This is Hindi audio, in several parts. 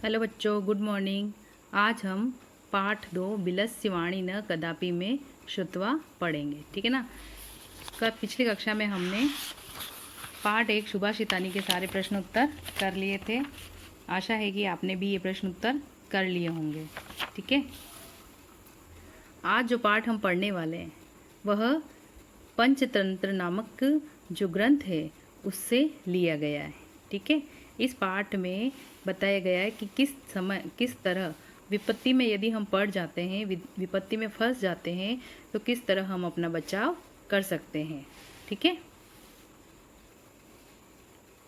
हेलो बच्चों, गुड मॉर्निंग। आज हम पाठ 2 बिलस्य वाणी न कदापि में श्रुत्वा पढ़ेंगे। ठीक है ना। पिछली कक्षा में हमने पाठ 1 सुभाषितानी के सारे प्रश्न उत्तर कर लिए थे। आशा है कि आपने भी ये प्रश्न उत्तर कर लिए होंगे। ठीक है। आज जो पाठ हम पढ़ने वाले हैं वह पंचतंत्र नामक जो ग्रंथ है उससे लिया गया है। ठीक है। इस पाठ में बताया गया है कि किस तरह विपत्ति में यदि हम पड़ जाते हैं, विपत्ति में फंस जाते हैं, तो किस तरह हम अपना बचाव कर सकते हैं। ठीक है।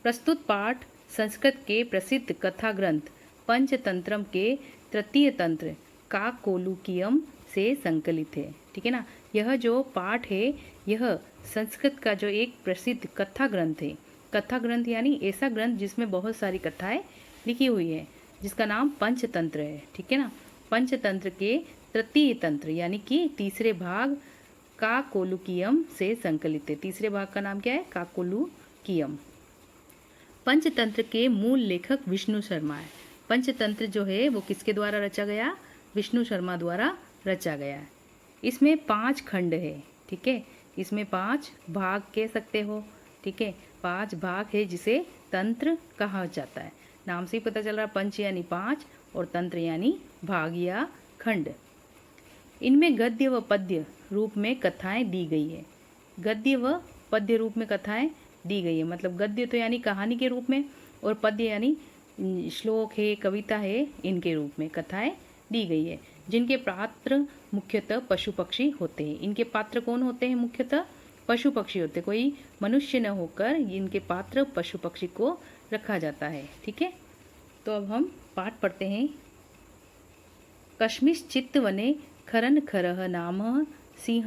प्रस्तुत पाठ संस्कृत के प्रसिद्ध कथा ग्रंथ पंचतंत्रम के तृतीय तंत्र काकोलुकीयम से संकलित है। ठीक है ना। यह जो पाठ है यह संस्कृत का जो एक प्रसिद्ध कथा ग्रंथ है। कथा ग्रंथ यानी ऐसा ग्रंथ जिसमें बहुत सारी कथाएं लिखी हुई है, जिसका नाम पंचतंत्र है। ठीक है ना। पंचतंत्र के तृतीय तंत्र यानी कि तीसरे भाग काकोलुकीयम से संकलित है। तीसरे भाग का नाम क्या है? काकोलुकीयम। पंचतंत्र के मूल लेखक विष्णु शर्मा है। पंचतंत्र जो है वो किसके द्वारा रचा गया? विष्णु शर्मा द्वारा रचा गया है। इसमें 5 खंड है। ठीक है। इसमें 5 भाग कह सकते हो। ठीक है। 5 भाग है जिसे तंत्र कहा जाता है। नाम से ही पता चल रहा है, पंच यानी 5 और तंत्र यानी भाग या खंड। इनमें गद्य व पद्य रूप में कथाएं दी गई है। गद्य व पद्य रूप में कथाएं दी गई है। मतलब गद्य तो यानी कहानी के रूप में, और पद्य यानी श्लोक है, कविता है, इनके रूप में कथाएं दी गई है, जिनके पात्र मुख्यतः पशु पक्षी होते हैं। इनके पात्र कौन होते हैं? मुख्यतः पशु पक्षी होते हैं। कोई मनुष्य न होकर इनके पात्र पशु पक्षी को रखा जाता है। ठीक है। तो अब हम पाठ पढ़ते हैं। कश्मिश्चित् वने खरन खरः नाम सिंह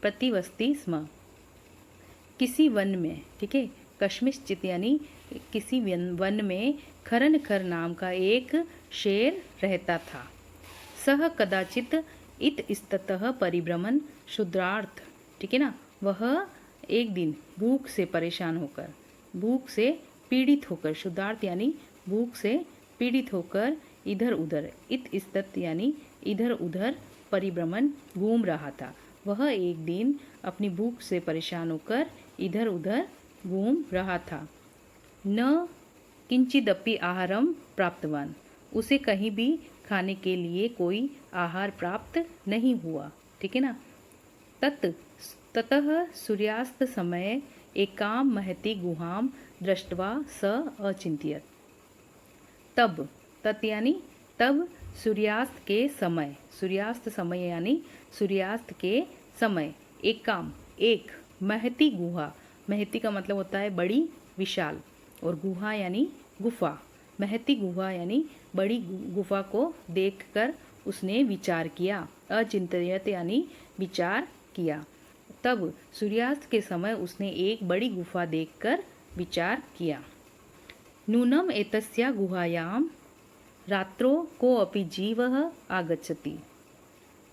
प्रतिवस्ति स्म। किसी वन में, ठीक है, कश्मिश्चित् यानी किसी वन में खरन खर नाम का एक शेर रहता था। सह कदाचित इत स्ततः परिभ्रमण शुद्रार्थ। ठीक है ना। वह एक दिन भूख से परेशान होकर, भूख से पीड़ित होकर, शुद्धार्थ यानी भूख से पीड़ित होकर इधर उधर, इत स्तत यानी इधर उधर, परिभ्रमण घूम रहा था। वह एक दिन अपनी भूख से परेशान होकर इधर उधर घूम रहा था। न किंचिदपि आहारम प्राप्तवान। उसे कहीं भी खाने के लिए कोई आहार प्राप्त नहीं हुआ। ठीक है ना। ततः सूर्यास्त समय एकां महती गुहां दृष्ट्वा स अचिंत्यत। तब, तत् यानी तब, सूर्यास्त के समय, सूर्यास्त समय यानी सूर्यास्त के समय, एकाम एक, महती गुहा, महती का मतलब होता है बड़ी, विशाल, और गुहा यानी गुफा। महती गुहा यानी बड़ी गुफा को देखकर उसने विचार किया। अचिंत्यत यानी विचार किया। तब सूर्यास्त के समय उसने एक बड़ी गुफा देखकर विचार किया। नूनम एतस्या गुहायाम रात्रो कोऽपि जीवः आगच्छति।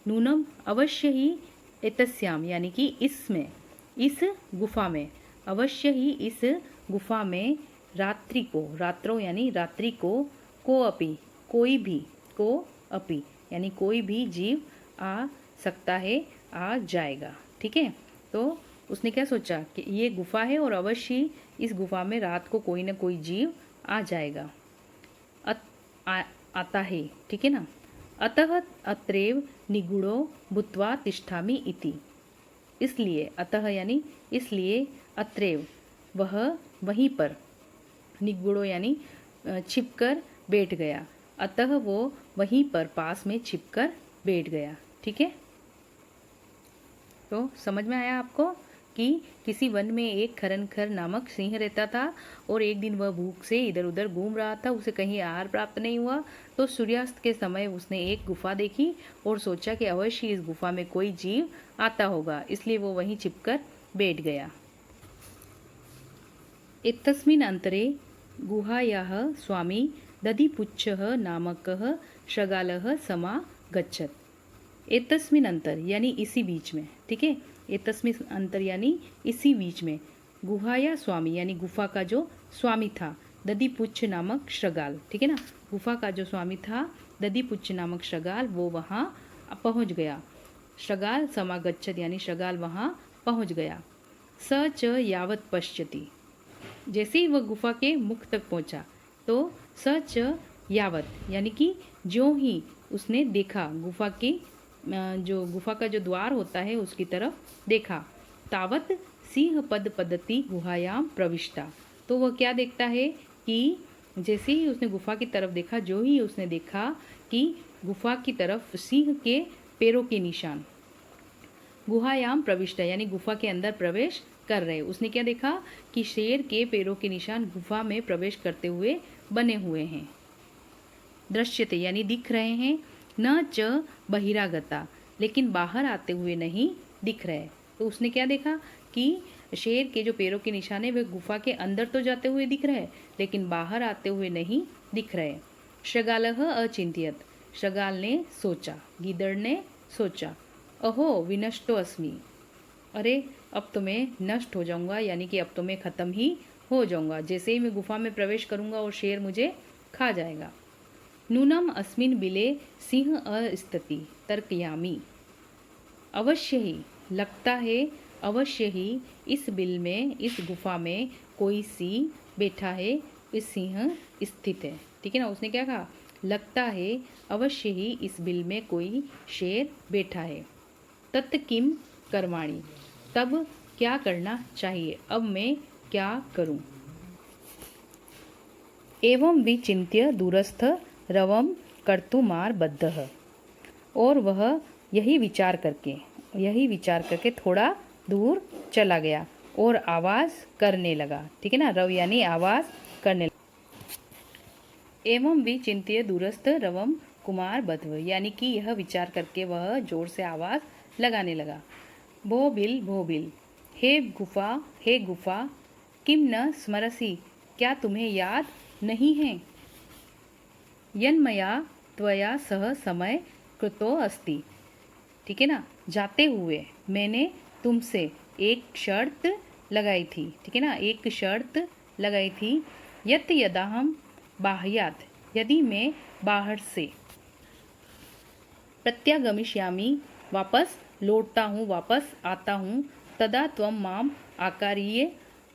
नूनम अवश्य ही, एतस्याम यानी कि इसमें, इस गुफा में, अवश्य ही इस गुफा में, रात्रि को, रात्रो यानी रात्रि को अपि कोई भी, को अपि यानी कोई भी जीव आ सकता है, आ जाएगा। ठीक है। तो उसने क्या सोचा कि ये गुफा है और अवश्य इस गुफा में रात को कोई ना कोई जीव आ जाएगा, आता है। ठीक है ना। अतः अत्रैव निगूढ़ो भूत्वा तिष्ठामि इति। इसलिए, अतः यानी इसलिए, अत्रैव वह वहीं पर, निगूढ़ो यानी छिपकर बैठ गया, अतः वो वहीं पर पास में छिपकर बैठ गया। ठीक है। तो समझ में आया आपको कि किसी वन में एक खरनखर नामक सिंह रहता था और एक दिन वह भूख से इधर उधर घूम रहा था, उसे कहीं आहार प्राप्त नहीं हुआ। तो सूर्यास्त के समय उसने एक गुफा देखी और सोचा कि अवश्य इस गुफा में कोई जीव आता होगा, इसलिए वो वहीं छिपकर बैठ गया। एतस्मिन् अंतरे गुहायाः स्वामी दधिपुच्छः नामकः शृगालः समागच्छत्। एतस्मिन् अंतर यानी इसी बीच में। ठीक है। एतस्मिन् अंतर यानी इसी बीच में। गुहाया स्वामी यानी गुफा का जो स्वामी था, दधिपुच्छ नामक श्रगाल, ठीक है ना। गुफा का जो स्वामी था दधिपुच्छ नामक श्रगाल, वो वहाँ पहुँच गया। श्रगाल समागच्छत यानी श्रगाल वहाँ पहुँच गया। स च यावत पश्यति, जैसे ही वह गुफा के मुख तक पहुँचा तो स च यावत यानी कि जो ही उसने देखा गुफा की जो गुफा का जो द्वार होता है उसकी तरफ देखा, तावत सिंह पद पद्धति गुहायाम प्रविष्टा, तो वह क्या देखता है कि जैसे ही उसने गुफा की तरफ देखा, जो ही उसने देखा कि गुफा की तरफ सिंह के पैरों के निशान गुहायाम प्रविष्ट यानी गुफा के अंदर प्रवेश कर रहे। उसने क्या देखा कि शेर के पैरों के निशान गुफा में प्रवेश करते हुए बने हुए हैं। दृश्यते यानी दिख रहे हैं। न च बहिरागता, लेकिन बाहर आते हुए नहीं दिख रहे। तो उसने क्या देखा कि शेर के जो पैरों के निशान है वे गुफा के अंदर तो जाते हुए दिख रहे लेकिन बाहर आते हुए नहीं दिख रहे। श्रगालः अचिंत्यत, श्रगाल ने सोचा, गीदड़ ने सोचा, अहो विनष्टो अस्मि, अरे अब तो मैं नष्ट हो जाऊंगा, यानी कि अब तो मैं ख़त्म ही हो जाऊंगा। जैसे ही मैं गुफा में प्रवेश करूंगा और शेर मुझे खा जाएगा। नूनम अस्मिन बिले सिंह अस्ति तर्कयामी, अवश्य ही लगता है, अवश्य ही इस बिल में, इस गुफा में कोई सिंह बैठा है, इस सिंह स्थित है, ठीक है ना। उसने क्या कहा, लगता है अवश्य ही इस बिल में कोई शेर बैठा है। तत् किम कर्माणि, तब क्या करना चाहिए, अब मैं क्या करूं। एवं विचिन्त्य दूरस्थ रवम कर्तुमार बद्धः, और वह यही विचार करके थोड़ा दूर चला गया और आवाज़ करने लगा, ठीक है ना। रव यानी आवाज़ करने लगा। एवं विचिन्त्य दूरस्थ रवम कुमार बद्धः, यानी कि यह विचार करके वह जोर से आवाज़ लगाने लगा। भो बिल, हे गुफा, किम न स्मरसि, क्या तुम्हें याद नहीं है। यन्मया त्वया सह समय कृतो अस्ति, ठीक है ना। जाते हुए मैंने तुमसे एक शर्त लगाई थी, ठीक है ना, एक शर्त लगाई थी। यत् यदाहम बाह्यात्, यदि मैं बाहर से, प्रत्यागमिष्यामि, वापस लौटता हूँ, वापस आता हूँ, तदा त्वम माम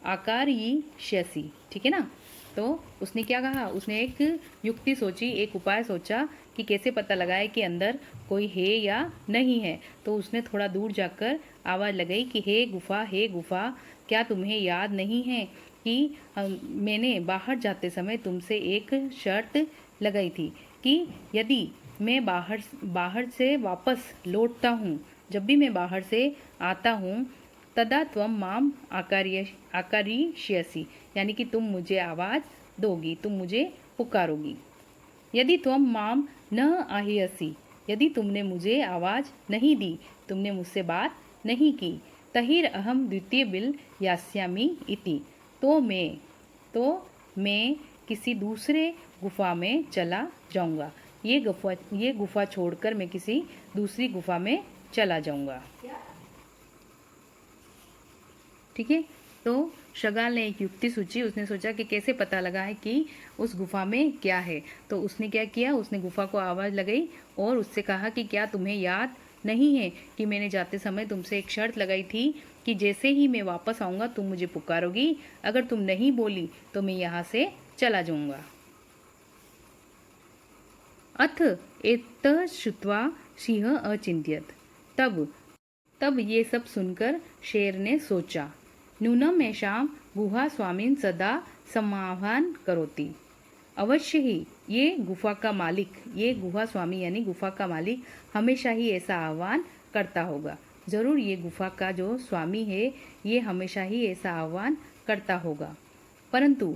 आकारयिष्यसि, ठीक है ना। तो उसने क्या कहा, उसने एक युक्ति सोची, एक उपाय सोचा कि कैसे पता लगाए कि अंदर कोई है या नहीं है। तो उसने थोड़ा दूर जाकर आवाज़ लगाई कि हे गुफा, क्या तुम्हें याद नहीं है कि मैंने बाहर जाते समय तुमसे एक शर्त लगाई थी कि यदि मैं बाहर से वापस लौटता हूँ, जब भी मैं बाहर से आता हूँ, तदा त्वम माम आकारिष्यसि, यानी कि तुम मुझे आवाज़ दोगी, तुम मुझे पुकारोगी। यदि त्वम माम न आहियसि, यदि तुमने मुझे आवाज़ नहीं दी, तुमने मुझसे बात नहीं की, तहिर अहम द्वितीय बिल यास्यामि इति, तो मैं किसी दूसरे गुफा में चला जाऊंगा। ये गुफा छोड़कर मैं किसी दूसरी गुफा में चला जाऊंगा, ठीक है। तो श्रगाल ने एक युक्ति सोची, उसने सोचा कि कैसे पता लगा है कि उस गुफा में क्या है। तो उसने क्या किया, उसने गुफा को आवाज़ लगाई और उससे कहा कि क्या तुम्हें याद नहीं है कि मैंने जाते समय तुमसे एक शर्त लगाई थी कि जैसे ही मैं वापस आऊँगा तुम मुझे पुकारोगी, अगर तुम नहीं बोली तो मैं यहाँ से चला जाऊँगा। अथ एतत् श्रुत्वा सिंह अचिन्त्यत, तब ये सब सुनकर शेर ने सोचा, नूनम ऐशाम गुहा स्वामीन सदा समाह्वान करोति, अवश्य ही ये गुफा का मालिक, ये गुहा स्वामी यानी गुफा का मालिक हमेशा ही ऐसा आह्वान करता होगा। जरूर ये गुफा का जो स्वामी है ये हमेशा ही ऐसा आह्वान करता होगा। परंतु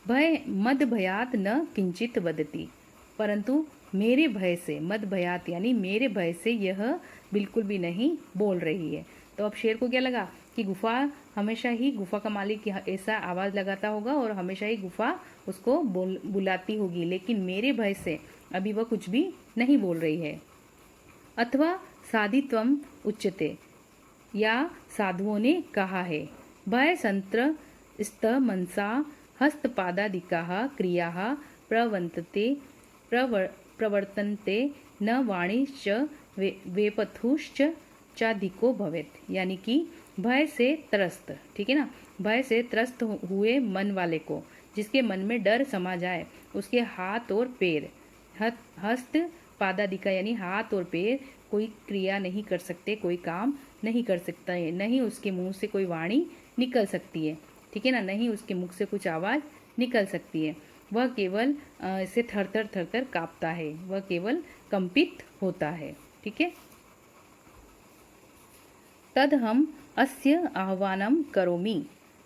मद भयात न किंचित वदति, परंतु मेरे भय से, मद भयात यानी मेरे भय से यह बिल्कुल भी नहीं बोल रही है। तो अब शेर को क्या लगा कि गुफा हमेशा ही, गुफा का मालिक ऐसा आवाज़ लगाता होगा और हमेशा ही गुफा उसको बुलाती होगी, लेकिन मेरे भय से अभी वह कुछ भी नहीं बोल रही है। अथवा साधित्वम उच्यते, या साधुओं ने कहा है, भय संत्र स्त मनसा हस्तपादादिकाः क्रियाः प्रवर्तन्ते न वाणीश्च वेपथुश्च चाधिको भवेत्। यानी कि भय से त्रस्त, ठीक है ना, भय से त्रस्त हुए मन वाले को, जिसके मन में डर समा जाए, उसके हाथ और पैर, हस्त पादादिका यानी हाथ और पैर कोई क्रिया नहीं कर सकते, कोई काम नहीं कर सकता है, नहीं उसके मुंह से कोई वाणी निकल सकती है, ठीक है ना, नहीं उसके मुख से कुछ आवाज़ निकल सकती है। वह केवल इसे थर थर कांपता है, वह केवल कंपित होता है, ठीक है। तद हम अस्य आह्वानम करोमि,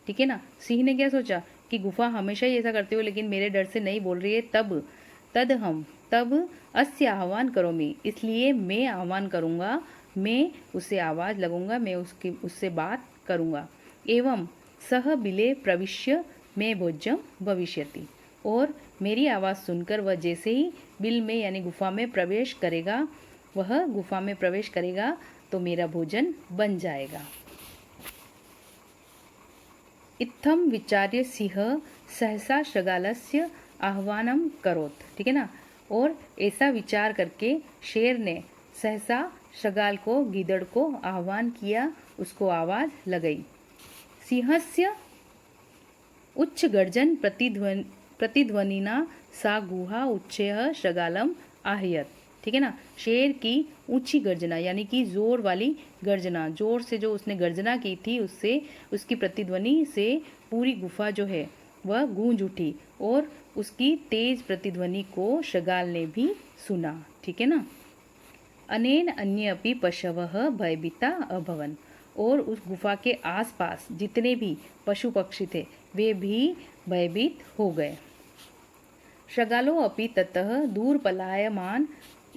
ठीक है ना। सिंह ने क्या सोचा कि गुफा हमेशा ही ऐसा करती हो, लेकिन मेरे डर से नहीं बोल रही है। तब अस्य आह्वान करोमि, इसलिए मैं आह्वान करूँगा, मैं उससे आवाज़ लगूंगा, मैं उससे बात करूँगा। एवं सह बिले प्रविश्य में भोज्यम भविष्यति, और मेरी आवाज़ सुनकर वह जैसे ही बिल में यानी गुफा में प्रवेश करेगा, वह गुफा में प्रवेश करेगा तो मेरा भोजन बन जाएगा। इत्थम विचार्य सिंह सहसा शृगालस्य आह्वानम करोत, ठीक है ना। और ऐसा विचार करके शेर ने सहसा शृगाल को, गीदड़ को आह्वान किया, उसको आवाज लगाई। सिंहस्य उच्च गर्जन प्रतिध्वनिना सा गुहा उच्चैः शृगालम आहयत, ठीक है ना। शेर की ऊंची गर्जना यानी कि जोर वाली गर्जना, जोर से जो उसने गर्जना की थी, उससे उसकी प्रतिध्वनि से पूरी गुफा जो है वह गूंज उठी, और उसकी तेज प्रतिध्वनि को शृगाल ने भी सुना, ठीक है ना। अनेन अन्य अपि पशवः भयभीता अभवन, और उस गुफा के आसपास जितने भी पशु पक्षी थे वे भी भयभीत हो गए। शृगालो अपि ततः दूर पलायमान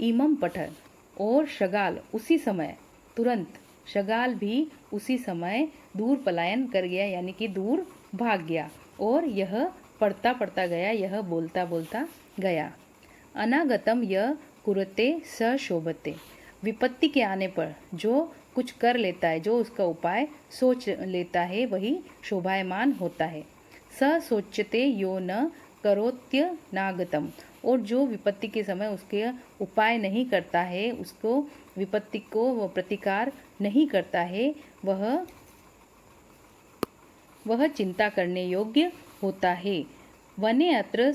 इमं पठन, और शृगाल उसी समय, तुरंत शृगाल भी उसी समय दूर पलायन कर गया, यानी कि दूर भाग गया, और यह पढ़ता पढ़ता गया, यह बोलता बोलता गया। अनागतम यह कुरुते स शोभते, विपत्ति के आने पर जो कुछ कर लेता है, जो उसका उपाय सोच लेता है, वही शोभायमान होता है। स सोच्यते यो न करोत्य नागतम, और जो विपत्ति के समय उसके उपाय नहीं करता है, उसको विपत्ति को प्रतिकार नहीं करता है, वह चिंता करने योग्य होता है। वने अत्र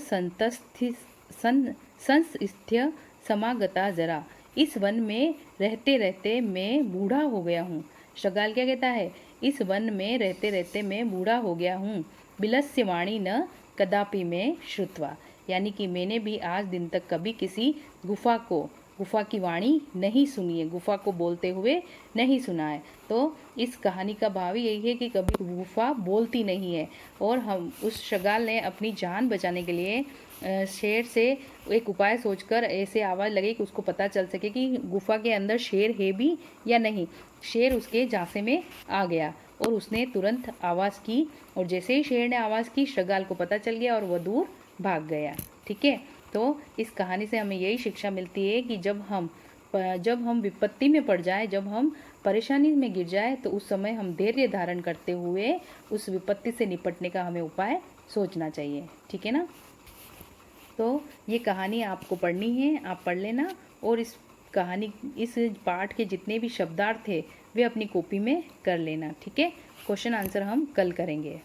संस्थित्य समागता जरा, इस वन में रहते रहते मैं बूढ़ा हो गया हूँ। शृगाल क्या कहता है, इस वन में रहते रहते मैं बूढ़ा हो गया हूँ। बिलस्य वाणी न कदापि में श्रुत्वा, यानी कि मैंने भी आज दिन तक कभी किसी गुफा की वाणी नहीं सुनी है, गुफा को बोलते हुए नहीं सुना है। तो इस कहानी का भाव यही है कि कभी गुफा बोलती नहीं है, और हम उस शृगाल ने अपनी जान बचाने के लिए शेर से एक उपाय सोचकर ऐसे आवाज़ लगी कि उसको पता चल सके कि गुफा के अंदर शेर है भी या नहीं। शेर उसके झांसे में आ गया और उसने तुरंत आवाज़ की, और जैसे ही शेर ने आवाज़ की शृगाल को पता चल गया और वह दूर भाग गया, ठीक है। तो इस कहानी से हमें यही शिक्षा मिलती है कि जब हम विपत्ति में पड़ जाए, जब हम परेशानी में गिर जाए, तो उस समय हम धैर्य धारण करते हुए उस विपत्ति से निपटने का हमें उपाय सोचना चाहिए, ठीक है ना। तो ये कहानी आपको पढ़नी है, आप पढ़ लेना, और इस पाठ के जितने भी शब्दार्थ थे वे अपनी कॉपी में कर लेना, ठीक है। क्वेश्चन आंसर हम कल करेंगे।